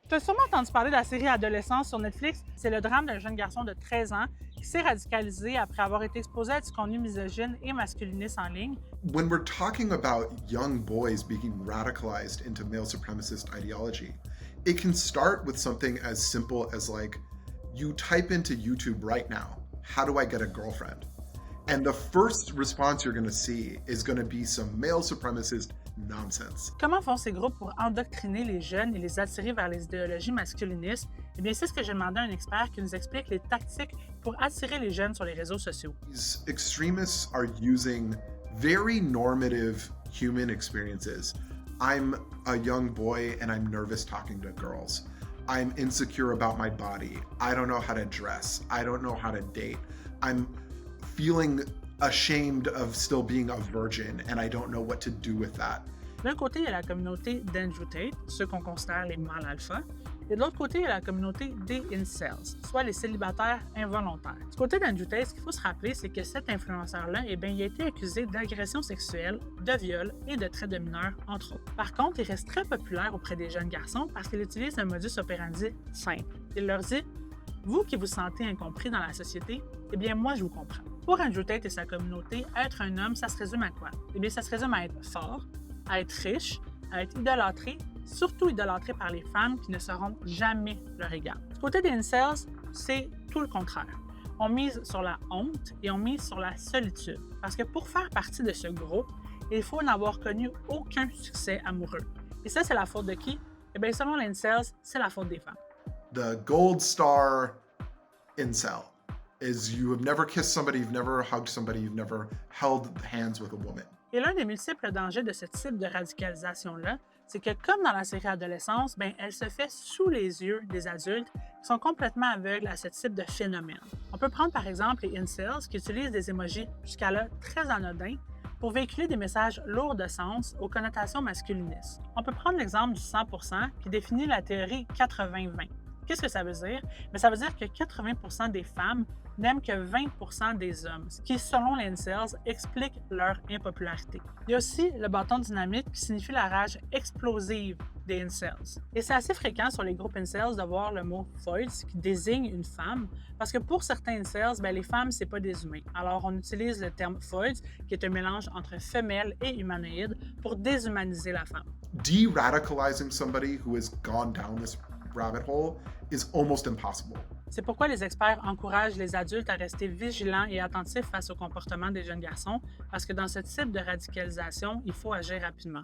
Tu as sûrement entendu parler de la série Adolescence sur Netflix. C'est le drame d'un jeune garçon de 13 ans qui s'est radicalisé après avoir été exposé à du contenu misogyne et masculiniste en ligne. When we're talking about young boys being radicalized into male supremacist ideology, it can start with something as simple as like, you type into YouTube right now, how do I get a girlfriend? And the first response you're going to see is going to be some male supremacist nonsense. Comment font ces groupes pour endoctriner les jeunes et les attirer vers les idéologies masculinistes? Eh bien, c'est ce que j'ai demandé à un expert qui nous explique les tactiques pour attirer les jeunes sur les réseaux sociaux. These extremists are using very normative human experiences. I'm a young boy and I'm nervous talking to girls. I'm insecure about my body. I don't know how to dress. I don't know how to date. I'm feeling ashamed of still being a virgin and I don't know what to do with that. D'un côté, il y a la communauté d'Andrew Tate, ceux qu'on considère les mâles alpha, et de l'autre côté, il y a la communauté des incels, soit les célibataires involontaires. Du côté d'Andrew Tate, ce qu'il faut se rappeler, c'est que cet influenceur-là, il a été accusé d'agression sexuelle, de viol et de traite de mineurs, entre autres. Par contre, il reste très populaire auprès des jeunes garçons parce qu'il utilise un modus operandi simple. Il leur dit « Vous qui vous sentez incompris dans la société, eh bien moi je vous comprends. » Pour Andrew Tate et sa communauté, être un homme, ça se résume à quoi? Eh bien, ça se résume à être fort, à être riche, à être idolâtré, surtout idolâtré par les femmes qui ne seront jamais leur égal. Du côté des incels, c'est tout le contraire. On mise sur la honte et on mise sur la solitude. Parce que pour faire partie de ce groupe, il faut n'avoir connu aucun succès amoureux. Et ça, c'est la faute de qui? Eh bien, selon les incels, c'est la faute des femmes. The gold star incel is you have never kissed somebody, you've never hugged somebody, you've never held hands with a woman. Et l'un des multiples dangers de ce type de radicalisation-là, c'est que comme dans la série Adolescence, elle se fait sous les yeux des adultes qui sont complètement aveugles à ce type de phénomène. On peut prendre par exemple les incels qui utilisent des émojis jusqu'à là très anodins pour véhiculer des messages lourds de sens aux connotations masculinistes. On peut prendre l'exemple du 100% qui définit la théorie 80-20. Qu'est-ce que ça veut dire? Mais ça veut dire que 80% des femmes n'aiment que 20% des hommes, ce qui, selon les incels, explique leur impopularité. Il y a aussi le bâton dynamite qui signifie la rage explosive des incels. Et c'est assez fréquent sur les groupes incels de voir le mot foids qui désigne une femme, parce que pour certains incels, les femmes, c'est pas des humains. Alors on utilise le terme foids, qui est un mélange entre femelle et humanoïde, pour déshumaniser la femme. De-radicalizing somebody who has gone down this rabbit hole is almost impossible. C'est pourquoi les experts encouragent les adultes à rester vigilants et attentifs face au comportement des jeunes garçons, parce que dans ce type de radicalisation, il faut agir rapidement.